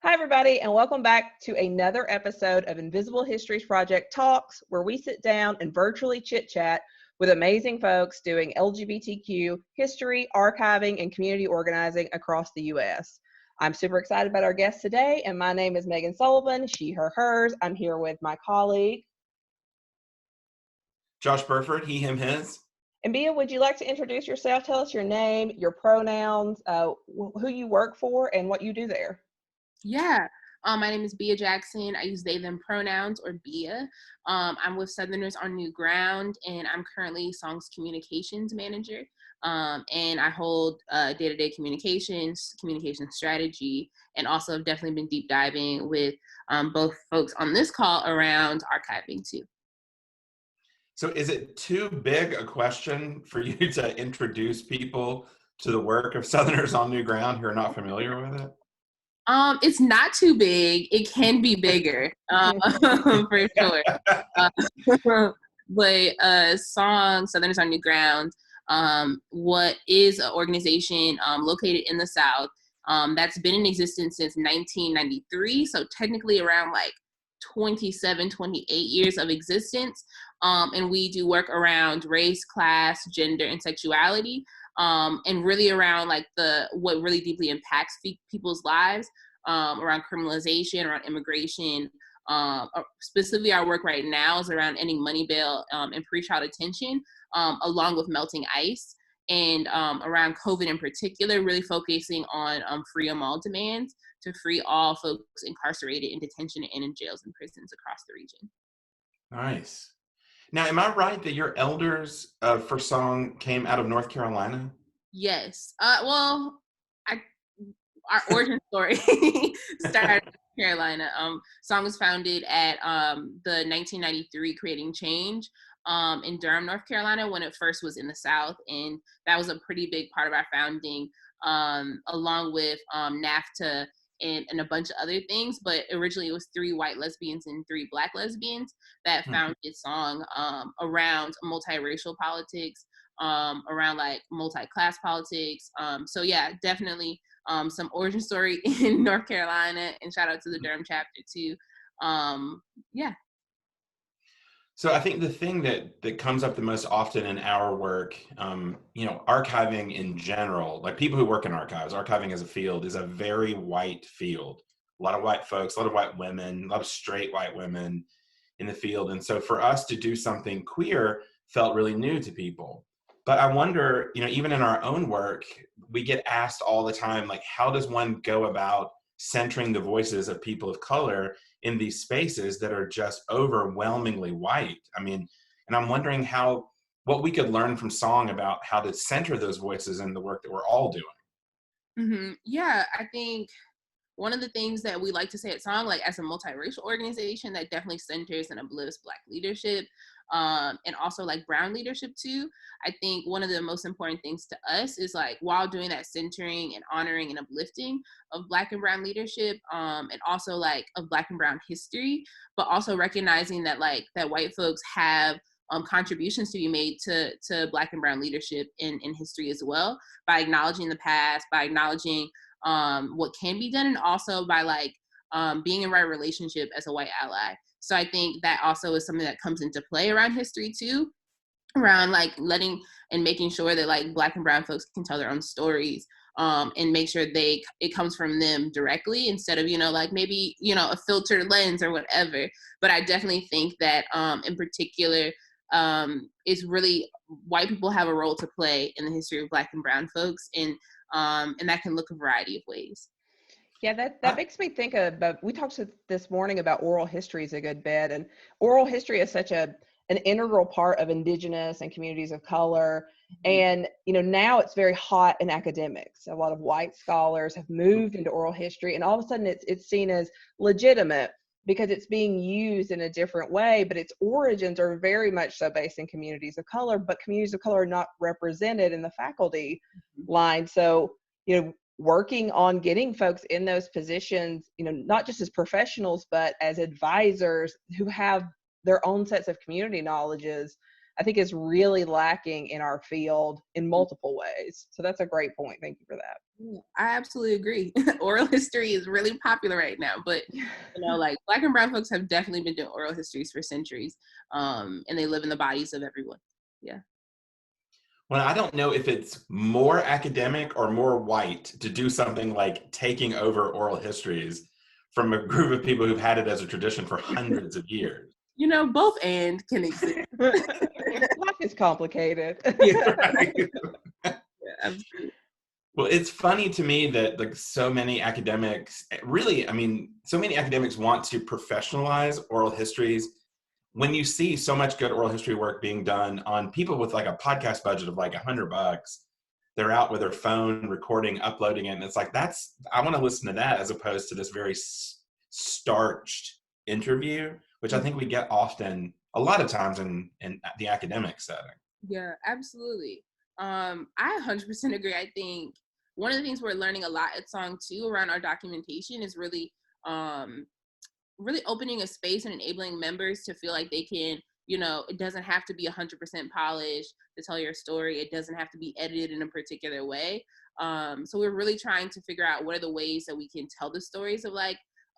Hi, everybody, and welcome back to another episode of Invisible Histories Project Talks, where we sit down and virtually chit-chat with amazing folks doing LGBTQ history, archiving, and community organizing across the U.S. I'm super excited about our guest today, and my name is Megan Sullivan, she, her, hers. I'm here with my colleague, Josh Burford, he, him, his. And Bia, would you like to introduce yourself? Tell us your name, your pronouns, who you work for, and what you do there. Yeah. My name is Bia Jackson. I use they, them pronouns, or Bia. I'm with Southerners on New Ground, and I'm currently Songs Communications Manager. And I hold day-to-day communications strategy, and also have definitely been deep diving with both folks on this call around archiving too. So is it too big a question for you to introduce people to the work of Southerners on New Ground who are not familiar with it? It's not too big. It can be bigger, for sure. But Southerners on New Ground, what is an organization located in the South that's been in existence since 1993. So technically around like 27, 28 years of existence. And we do work around race, class, gender, and sexuality. And really around like what really deeply impacts people's lives, around criminalization, around immigration. Specifically, our work right now is around ending money bail and pretrial detention, along with melting ice, and around COVID in particular, really focusing on free all demands to free all folks incarcerated in detention and in jails and prisons across the region. Nice. Now, am I right that your elders for Song came out of North Carolina? Yes. Our origin story started in Carolina. Song was founded at the 1993 Creating Change in Durham, North Carolina, when it first was in the South. And that was a pretty big part of our founding, along with NAFTA and a bunch of other things. But originally it was 3 white lesbians and 3 Black lesbians that founded Song around multiracial politics, around like multi-class politics. So yeah, definitely some origin story in North Carolina, and shout out to the Durham chapter too. Yeah. So I think the thing that comes up the most often in our work, archiving in general, like people who work in archives, archiving as a field is a very white field. A lot of white folks, a lot of white women, a lot of straight white women in the field. And so for us to do something queer felt really new to people. But I wonder, even in our own work, we get asked all the time, like, how does one go about centering the voices of people of color in these spaces that are just overwhelmingly white? I mean, and I'm wondering what we could learn from Song about how to center those voices in the work that we're all doing. Mm-hmm. Yeah, I think one of the things that we like to say at Song, like as a multiracial organization that definitely centers and uplifts Black leadership, and also like brown leadership too. I think one of the most important things to us is like, while doing that centering and honoring and uplifting of Black and brown leadership, and also like of Black and brown history, but also recognizing that like that white folks have contributions to be made to Black and brown leadership in history as well, by acknowledging the past, by acknowledging what can be done, and also by like being in right relationship as a white ally. So I think that also is something that comes into play around history too, around like letting and making sure that like Black and brown folks can tell their own stories, and make sure it comes from them directly, instead of like maybe a filtered lens or whatever. But I definitely think that in particular, it's really white people have a role to play in the history of Black and brown folks, and that can look a variety of ways. Yeah, that makes me think about, we talked this morning about oral histories a good bit, and oral history is such an integral part of Indigenous and communities of color. And, now it's very hot in academics. A lot of white scholars have moved into oral history, and all of a sudden it's seen as legitimate because it's being used in a different way, but its origins are very much so based in communities of color, but communities of color are not represented in the faculty line. So, working on getting folks in those positions, not just as professionals, but as advisors who have their own sets of community knowledges, I think is really lacking in our field in multiple ways. So that's a great point. Thank you for that. I absolutely agree. Oral history is really popular right now, but like Black and brown folks have definitely been doing oral histories for centuries, and they live in the bodies of everyone. Yeah. Well, I don't know if it's more academic or more white to do something like taking over oral histories from a group of people who've had it as a tradition for hundreds of years. Both and can exist. Life is complicated. Yeah, right. Yeah, absolutely. Well, it's funny to me that like so many academics, really, I mean, so many academics want to professionalize oral histories. When you see so much good oral history work being done on people with like a podcast budget of like $100, they're out with their phone recording, uploading it, and it's like I want to listen to that as opposed to this very starched interview, which I think we get often, a lot of times in the academic setting. Yeah, absolutely. I 100% agree. I think one of the things we're learning a lot at Song too around our documentation is really opening a space and enabling members to feel like they can, it doesn't have to be 100% polished to tell your story. It doesn't have to be edited in a particular way. So we're really trying to figure out what are the ways that we can tell the stories of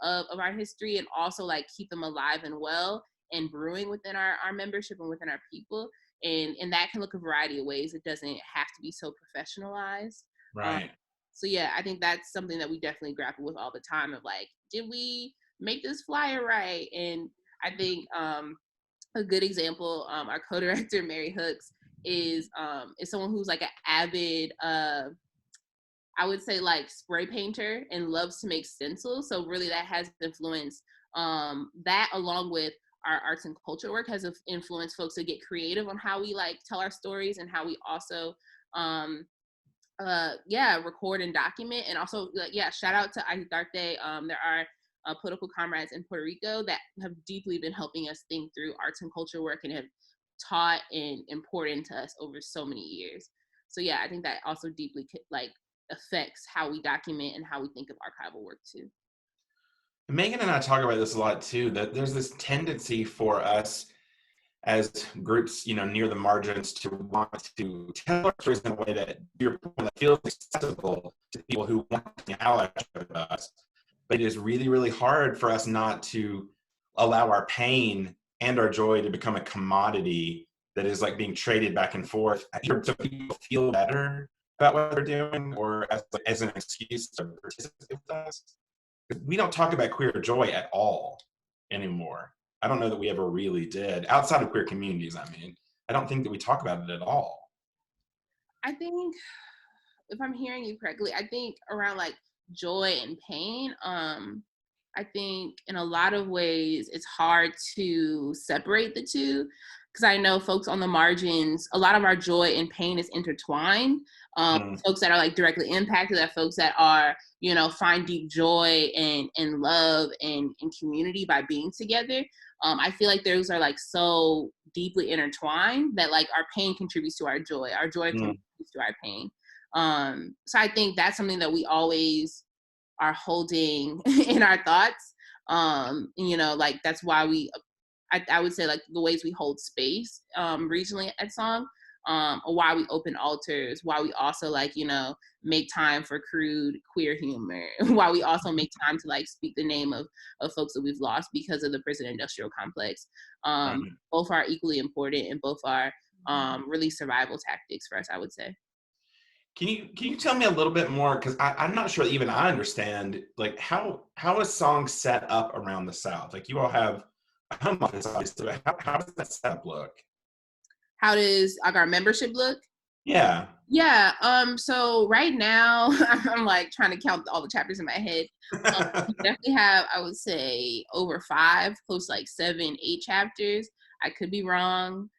of our history, and also like keep them alive and well and brewing within our membership and within our people. And that can look a variety of ways. It doesn't have to be so professionalized. Right. So yeah, I think that's something that we definitely grapple with all the time of like, did we make this flyer right? And I think a good example, our co-director Mary Hooks is someone who's like an avid I would say like spray painter and loves to make stencils. So really that has influenced that, along with our arts and culture work, has influenced folks to get creative on how we like tell our stories and how we also record and document. And also shout out to Ahitarte. There are political comrades in Puerto Rico that have deeply been helping us think through arts and culture work and have taught and poured into us over so many years. So yeah, I think that also deeply affects how we document and how we think of archival work too. Megan and I talk about this a lot too, that there's this tendency for us as groups, near the margins to want to tell our stories in a way that feels accessible to people who want to ally with us. But it is really, really hard for us not to allow our pain and our joy to become a commodity that is like being traded back and forth, either so people feel better about what they're doing or as an excuse to participate with us. We don't talk about queer joy at all anymore. I don't know that we ever really did, outside of queer communities. I mean, I don't think that we talk about it at all. I think, if I'm hearing you correctly, I think around like joy and pain, I think in a lot of ways it's hard to separate the two, because I know folks on the margins, a lot of our joy and pain is intertwined. Folks that are like directly impacted, that folks that are, find deep joy and love and community by being together. I feel like those are like so deeply intertwined that like our pain contributes to our joy contributes to our pain. So I think that's something that we always are holding in our thoughts. Like that's why I would say like the ways we hold space regionally at Song, or why we open altars, why we also make time for crude queer humor, why we also make time to like speak the name of folks that we've lost because of the prison industrial complex. Both are equally important, and both are really survival tactics for us, I would say. Can you tell me a little bit more, because I'm not sure that even I understand like how is Song set up around the South? Like you all have a home office, obviously. How does that setup look? How does like our membership look? Yeah. So right now I'm like trying to count all the chapters in my head. We definitely have, I would say, over 5, close to like 7, 8 chapters. I could be wrong.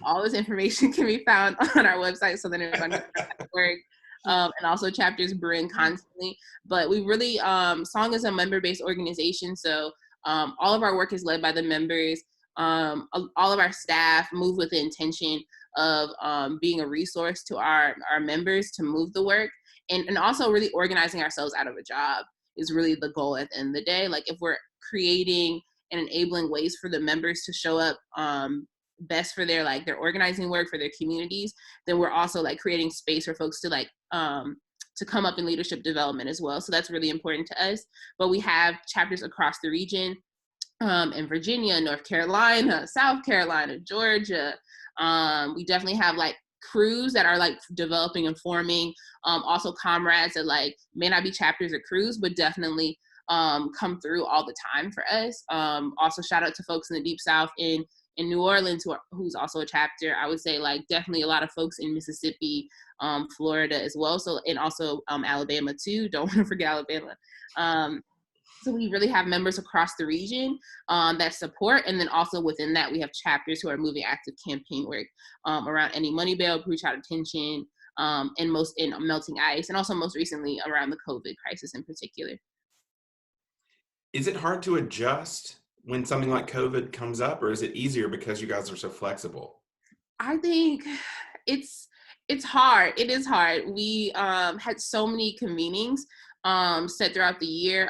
All this information can be found on our website, southernlgbtq.org. And also chapters brewing constantly. But we really, Song is a member-based organization, so all of our work is led by the members. All of our staff move with the intention of being a resource to our members to move the work, and also really organizing ourselves out of a job is really the goal at the end of the day. Like if we're creating and enabling ways for the members to show up best for their organizing work for their communities, then we're also like creating space for folks to to come up in leadership development as well. So that's really important to us. But we have chapters across the region, in Virginia, North Carolina, South Carolina, Georgia. We definitely have like crews that are like developing and forming, also comrades that like may not be chapters or crews, but definitely come through all the time for us. Also shout out to folks in the Deep South in New Orleans who's also a chapter. I would say like definitely a lot of folks in Mississippi, Florida as well. So, and also Alabama too. Don't want to forget Alabama. So we really have members across the region that support. And then also within that, we have chapters who are moving active campaign work around any money bail, pretrial detention, and in melting ice, and also most recently around the COVID crisis in particular. Is it hard to adjust when something like COVID comes up, or is it easier because you guys are so flexible? I think it's hard. It is hard. We had so many convenings set throughout the year.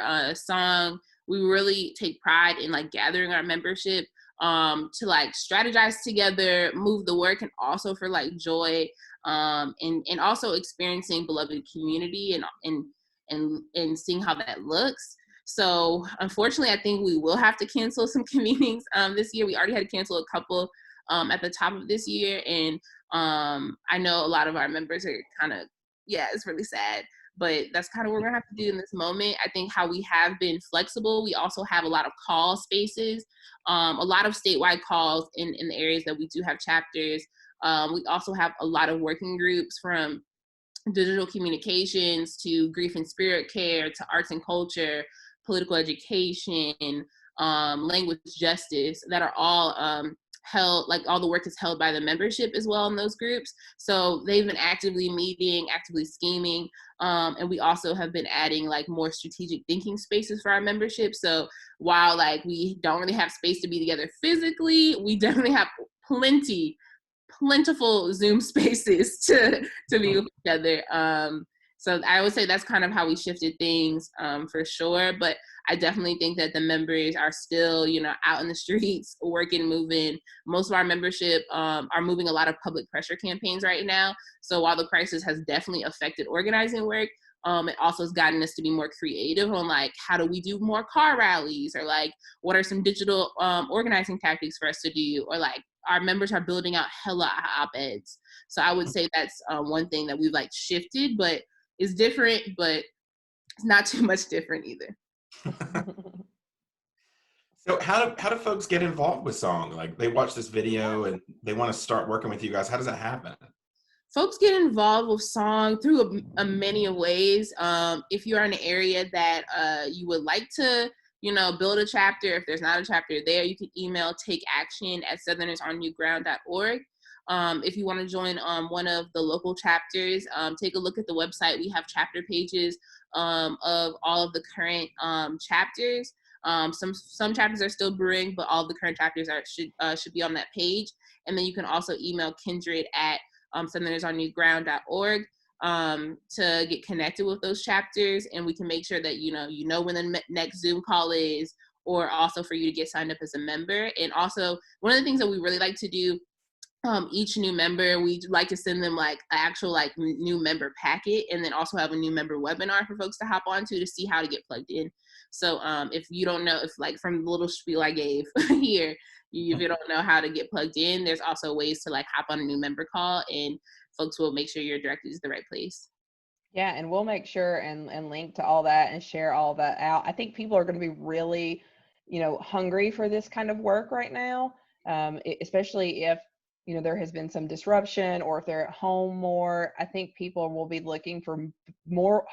We really take pride in like gathering our membership to like strategize together, move the work, and also for like joy, and also experiencing beloved community and seeing how that looks. So unfortunately, I think we will have to cancel some convenings this year. We already had to cancel a couple at the top of this year, and I know a lot of our members are kind of, it's really sad, but that's kind of what we're gonna have to do in this moment. I think how we have been flexible, we also have a lot of call spaces, a lot of statewide calls in the areas that we do have chapters. We also have a lot of working groups, from digital communications to grief and spirit care to arts and culture, political education, language justice, that are all held, like all the work is held by the membership as well in those groups. So they've been actively meeting, actively scheming, and we also have been adding like more strategic thinking spaces for our membership. So while like we don't really have space to be together physically, we definitely have plentiful Zoom spaces to be with each other. So I would say that's kind of how we shifted things for sure. But I definitely think that the members are still, out in the streets, working, moving. Most of our membership are moving a lot of public pressure campaigns right now. So while the crisis has definitely affected organizing work, it also has gotten us to be more creative on like, how do we do more car rallies, or like, what are some digital organizing tactics for us to do, or like, our members are building out hella op-eds. So I would say that's one thing that we've like shifted, but it's different, but it's not too much different either. So how do folks get involved with Song? Like, they watch this video and they want to start working with you guys. How does that happen? Folks get involved with Song through a many of ways. If you're in an area that you would like to, build a chapter, if there's not a chapter there, you can email takeaction@southernersonnewground.org. If you want to join one of the local chapters, take a look at the website. We have chapter pages of all of the current chapters. Some chapters are still brewing, but all of the current chapters should be on that page. And then you can also email Kindred at southernersonnewground.org to get connected with those chapters, and we can make sure that you know when the next Zoom call is, or also for you to get signed up as a member. And also, one of the things that we really like to do, each new member, we like to send them like an actual like new member packet, and then also have a new member webinar for folks to hop onto to see how to get plugged in. So if you don't know, if like from the little spiel I gave here, if you don't know how to get plugged in, there's also ways to like hop on a new member call, and folks will make sure you're directed to the right place. Yeah, and we'll make sure and link to all that and share all that out. I think people are going to be really, hungry for this kind of work right now, especially if, there has been some disruption, or if they're at home more. I think people will be looking for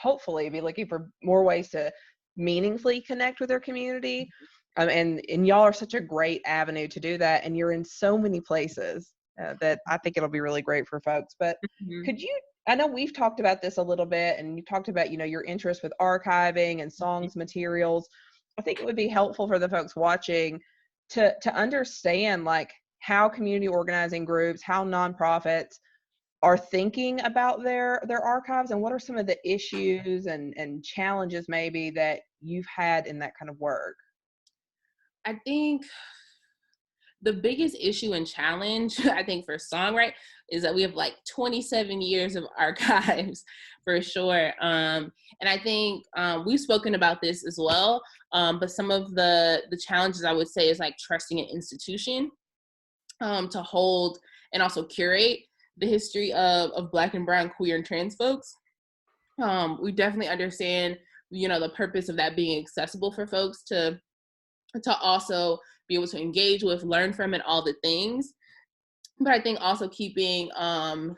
hopefully be looking for more ways to meaningfully connect with their community. And y'all are such a great avenue to do that. And you're in so many places that I think it'll be really great for folks. But I know we've talked about this a little bit, and you've talked about, your interest with archiving and songs materials. I think it would be helpful for the folks watching to understand like how community organizing groups, how nonprofits are thinking about their archives, and what are some of the issues and challenges maybe that you've had in that kind of work. I think The biggest issue and challenge, I think, for songwriting is that we have like 27 years of archives for sure. And I think we've spoken about this as well. But some of the challenges I would say is like trusting an institution to hold and also curate the history of Black and brown, queer, and trans folks. We definitely understand, the purpose of that being accessible for folks to also be able to engage with, learn from, and all the things. But I think also keeping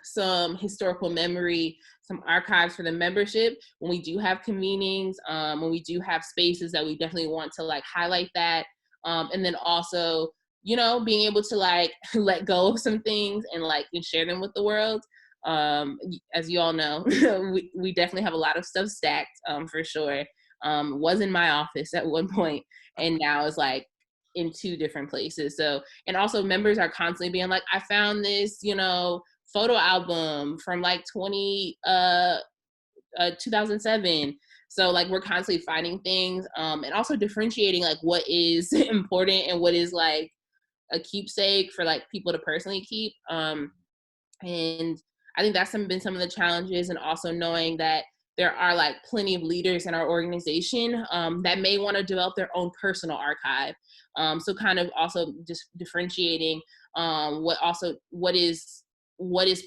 some historical memory, some archives for the membership when we do have convenings, when we do have spaces that we definitely want to like highlight that. And then also, being able to like let go of some things and like and share them with the world. As you all know, we definitely have a lot of stuff stacked for sure. Was in my office at one point, and now is like in 2 different places. So, and also members are constantly being like, I found this, photo album from like 2007. So like we're constantly finding things, and also differentiating like what is important and what is like a keepsake for like people to personally keep. And I think that's been some of the challenges, and also knowing that there are like plenty of leaders in our organization that may want to develop their own personal archive. So kind of also just differentiating what is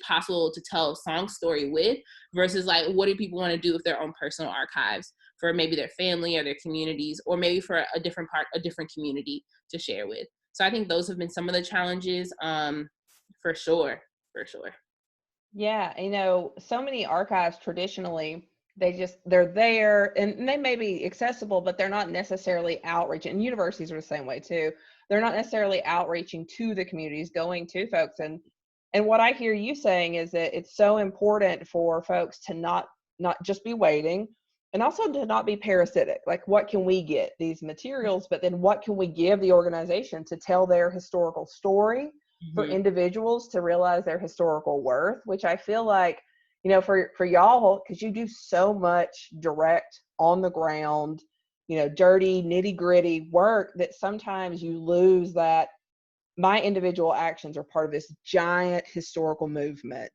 possible to tell a song story with versus like what do people want to do with their own personal archives for maybe their family or their communities, or maybe for a different community to share with. So I think those have been some of the challenges for sure. Yeah, so many archives traditionally, they're there and they may be accessible, but they're not necessarily outreaching. And universities are the same way too. They're not necessarily outreaching to the communities, going to folks. And what I hear you saying is that it's so important for folks to not just be waiting, and also to not be parasitic. Like, what can we get? These materials, but then what can we give the organization to tell their historical story, for individuals to realize their historical worth, which I feel like, for y'all, because you do so much direct, on the ground, dirty, nitty gritty work, that sometimes you lose that my individual actions are part of this giant historical movement.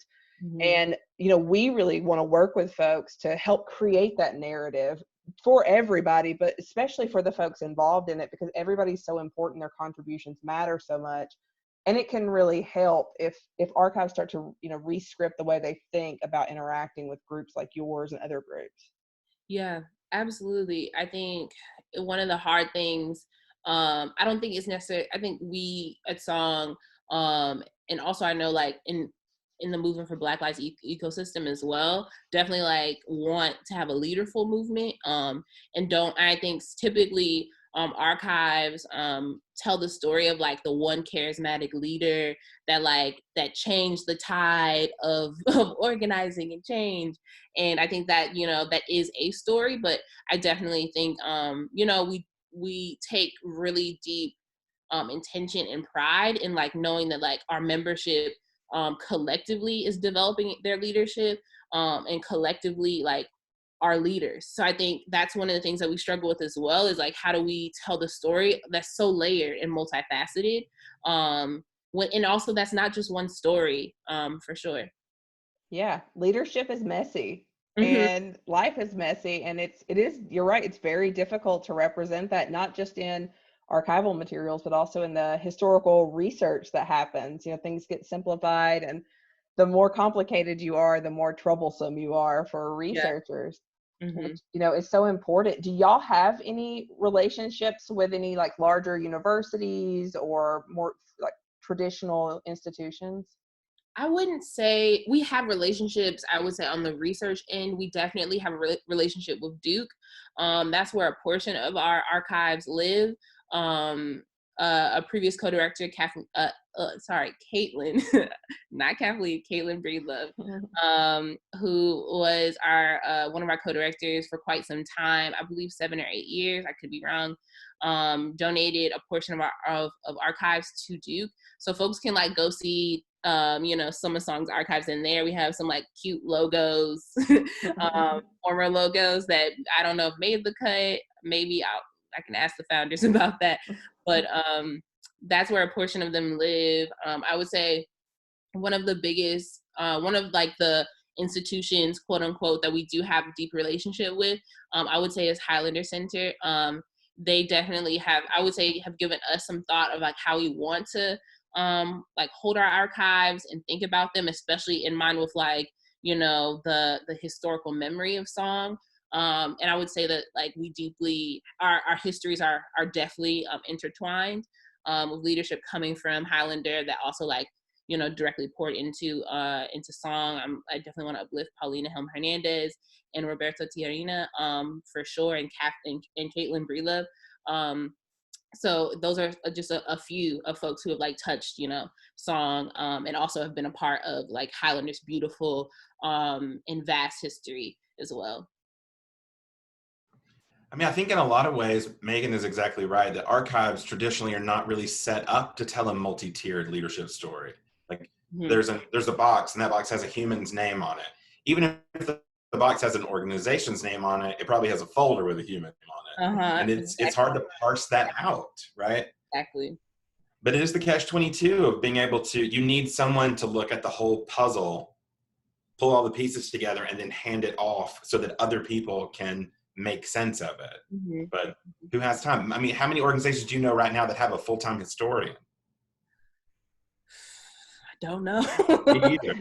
And, we really want to work with folks to help create that narrative for everybody, but especially for the folks involved in it, because everybody's so important. Their contributions matter so much. And it can really help if archives start to, re-script the way they think about interacting with groups like yours and other groups. Yeah, absolutely. I think one of the hard things, I don't think it's necessary. I think we at Song, and also I know like in the movement for Black Lives ecosystem as well, definitely like want to have a leaderful movement. I think typically archives tell the story of like the one charismatic leader that changed the tide of organizing and change. And I think that that is a story, but I definitely think we take really deep intention and pride in like knowing that like our membership collectively is developing their leadership, and collectively like our leaders. So I think that's one of the things that we struggle with as well, is like, how do we tell the story that's so layered and multifaceted? And also that's not just one story, for sure. Yeah, leadership is messy, and life is messy, and you're right, it's very difficult to represent that, not just in archival materials, but also in the historical research that happens. Things get simplified, and the more complicated you are, the more troublesome you are for researchers. Which, is so important. Do y'all have any relationships with any like larger universities or more like traditional institutions? I wouldn't say we have relationships. I would say on the research end, we definitely have a relationship with Duke. That's where a portion of our archives live. A previous co-director, Caitlin, not Kathleen, Caitlin Breedlove, who was one of our co-directors for quite some time, I believe 7 or 8 years, I could be wrong, donated a portion of archives to Duke. So folks can like go see some of Song's archives in there. We have some like cute logos, former logos that I don't know if made the cut. Maybe I can ask the founders about that. But that's where a portion of them live. I would say one of the biggest, one of like the institutions, quote unquote, that we do have a deep relationship with, I would say is Highlander Center. They definitely have, I would say, have given us some thought of like how we want to like hold our archives and think about them, especially in mind with like, you know, the historical memory of song. And I would say that like we deeply, our histories are definitely intertwined, with leadership coming from Highlander that also like, you know, directly poured into song. I definitely want to uplift Paulina Helm Hernandez and Roberto Tiarina, for sure, and Caitlin Breedlove. So those are just a few of folks who have like touched, you know, song, and also have been a part of like Highlander's beautiful and vast history as well. I mean, I think in a lot of ways, Megan is exactly right, that archives traditionally are not really set up to tell a multi-tiered leadership story. Like there's a box, and that box has a human's name on it. Even if the box has an organization's name on it, it probably has a folder with a human name on it. And it's hard to parse that out, right? Exactly. But it is the catch-22 of being able to, you need someone to look at the whole puzzle, pull all the pieces together, and then hand it off so that other people can make sense of it. But who has time? I mean, how many organizations do you know right now that have a full-time historian? I don't know. Me either.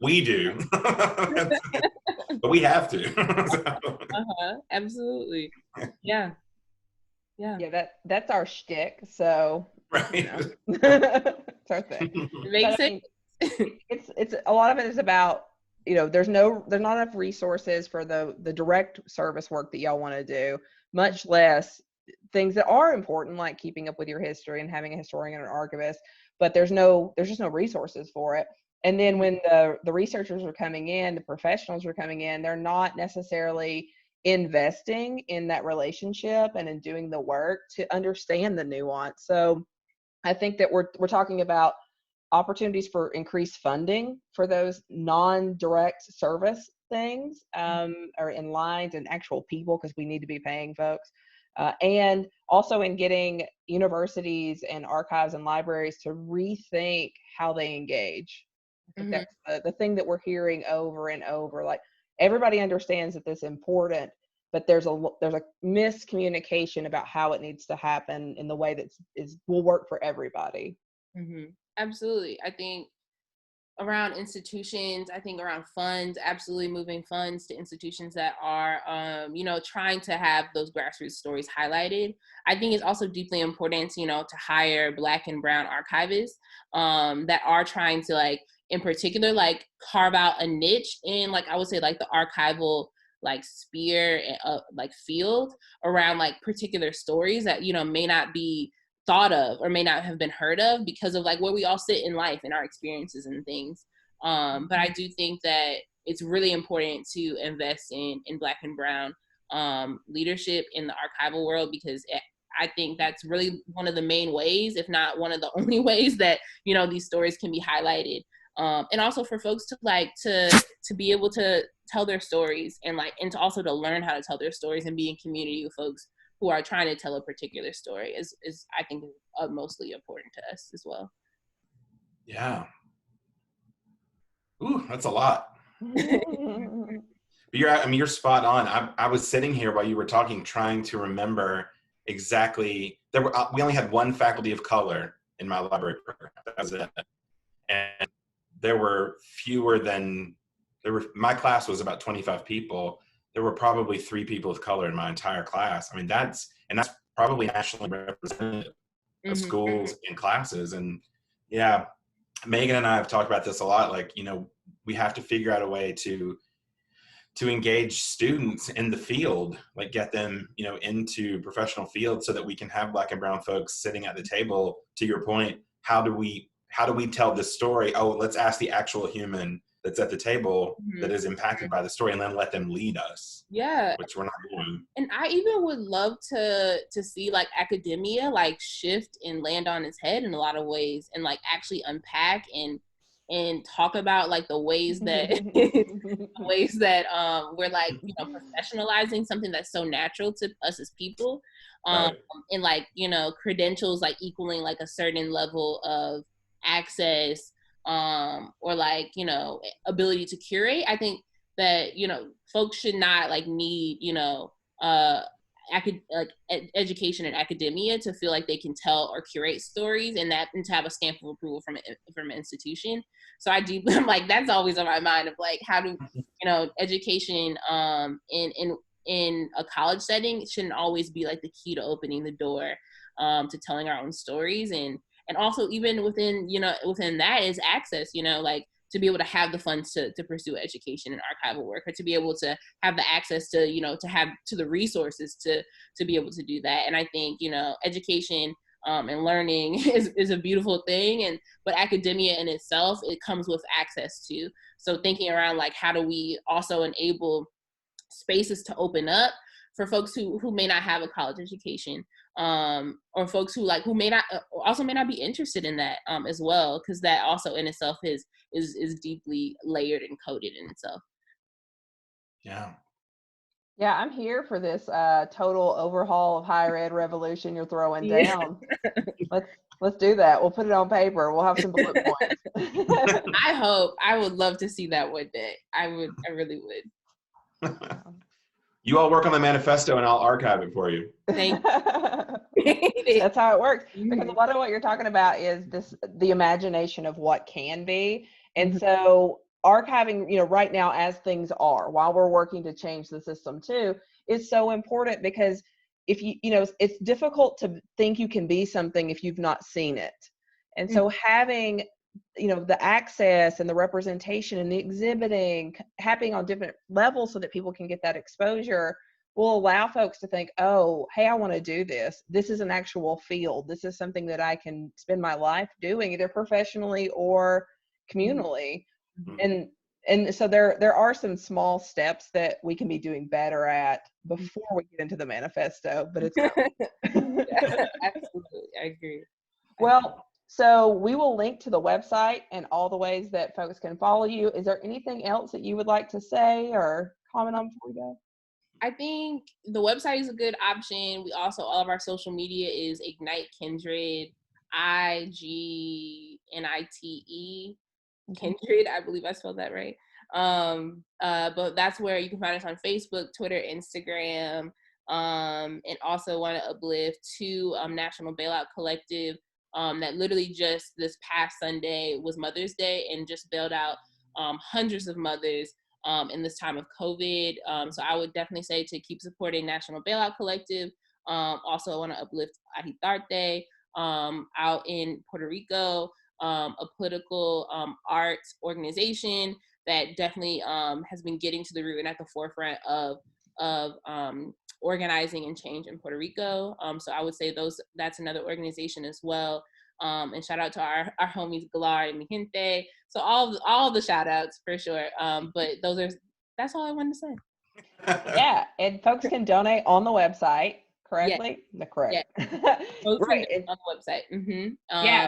We do. But we have to. Absolutely. Yeah. That's our shtick. So right. You know. It's our thing. It makes sense. It's a lot of it is about, you know, there's not enough resources for the direct service work that y'all want to do, much less things that are important like keeping up with your history and having a historian or an archivist, but there's just no resources for it. And then when the researchers are coming in, the professionals are coming in, they're not necessarily investing in that relationship and in doing the work to understand the nuance. So I think that we're talking about opportunities for increased funding for those non-direct service things, or in lines and actual people, because we need to be paying folks, and also in getting universities and archives and libraries to rethink how they engage. I think that's the thing that we're hearing over and over. Like everybody understands that this is important, but there's a miscommunication about how it needs to happen in the way that will work for everybody. Absolutely. I think around institutions, I think around funds, absolutely moving funds to institutions that are, you know, trying to have those grassroots stories highlighted. I think it's also deeply important, you know, to hire Black and Brown archivists that are trying to, like, in particular, like, carve out a niche in, like, I would say, like, the archival, like, sphere, like, field around, like, particular stories that, you know, may not be thought of or may not have been heard of because of like where we all sit in life and our experiences and things. But I do think that it's really important to invest in Black and Brown leadership in the archival world, because I think that's really one of the main ways, if not one of the only ways, that, you know, these stories can be highlighted. And also for folks to like to be able to tell their stories and to also to learn how to tell their stories and be in community with folks who are trying to tell a particular story is I think mostly important to us as well. Yeah. Ooh, that's a lot. But you're spot on. I was sitting here while you were talking, trying to remember exactly. We only had one faculty of color in my library program. That was it. And there were my class was about 25 people. There were probably 3 people of color in my entire class. I mean, that's probably nationally representative of schools and classes. And yeah, Megan and I have talked about this a lot. Like, you know, we have to figure out a way to engage students in the field, like get them, you know, into professional fields so that we can have Black and Brown folks sitting at the table. To your point, how do we tell this story? Oh, let's ask the actual human that's at the table that is impacted by the story, and then let them lead us. Yeah. Which we're not doing. And I even would love to see like academia like shift and land on its head in a lot of ways, and like actually unpack and and talk about like the ways that we're like, you know, professionalizing something that's so natural to us as people, Right. and like, you know, credentials like equaling like a certain level of access, or like, you know, ability to curate. I think that, you know, folks should not like need, you know, education and academia to feel like they can tell or curate stories, and to have a stamp of approval from an institution. So I do, I'm like, that's always on my mind of like, how do, you know, education in a college setting shouldn't always be like the key to opening the door to telling our own stories. And also even within, you know, within that is access, you know, like to be able to have the funds to pursue education and archival work, or to be able to have the access to, you know, to have to the resources to be able to do that. And I think, you know, education and learning is a beautiful thing, but academia in itself, it comes with access to. So thinking around like, how do we also enable spaces to open up for folks who may not have a college education, or folks who may not be interested in that as well, because that also in itself is deeply layered and coded in itself. Yeah. Yeah, I'm here for this total overhaul of higher ed revolution you're throwing down. Let's do that. We'll put it on paper. We'll have some bullet points. I would love to see that one day. I really would. You all work on the manifesto and I'll archive it for you. Thank you. That's how it works. Because a lot of what you're talking about is the imagination of what can be. And so archiving, you know, right now as things are, while we're working to change the system too, is so important, because if you know, it's difficult to think you can be something if you've not seen it. And so having, you know, the access and the representation and the exhibiting happening on different levels so that people can get that exposure will allow folks to think, oh, hey, I want to do this. This is an actual field. This is something that I can spend my life doing, either professionally or communally. And so there are some small steps that we can be doing better at before we get into the manifesto, but it's yeah, absolutely, I agree. Well, so we will link to the website and all the ways that folks can follow you. Is there anything else that you would like to say or comment on before we go? I think the website is a good option. We also, all of our social media is Ignite Kindred, IGNITE, Kindred. I believe I spelled that right. But that's where you can find us on Facebook, Twitter, Instagram, and also want to uplift to National Bailout Collective that literally just this past Sunday was Mother's Day and just bailed out hundreds of mothers in this time of COVID. So I would definitely say to keep supporting National Bailout Collective. Also, I want to uplift Ahitarte out in Puerto Rico, a political arts organization that definitely has been getting to the root and at the forefront of organizing and change in Puerto Rico. So I would say that's another organization as well. And shout out to our homies Galar and Mijente. So all the shout outs for sure. But that's all I wanted to say. Yeah, and folks can donate on the website, correctly? Yeah. Correct. Yeah. Right. On the website. Yeah.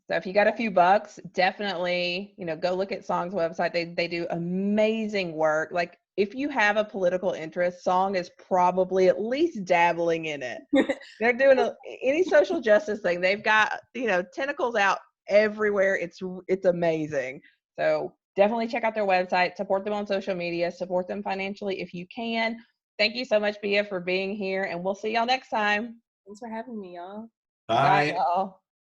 So if you got a few bucks, definitely, you know, go look at Song's website. They do amazing work. Like if you have a political interest, Song is probably at least dabbling in it. They're doing any social justice thing. They've got, you know, tentacles out everywhere. It's amazing. So definitely check out their website, support them on social media, support them financially if you can. Thank you so much, Bia, for being here, and we'll see y'all next time. Thanks for having me, y'all. Bye. Bye, y'all.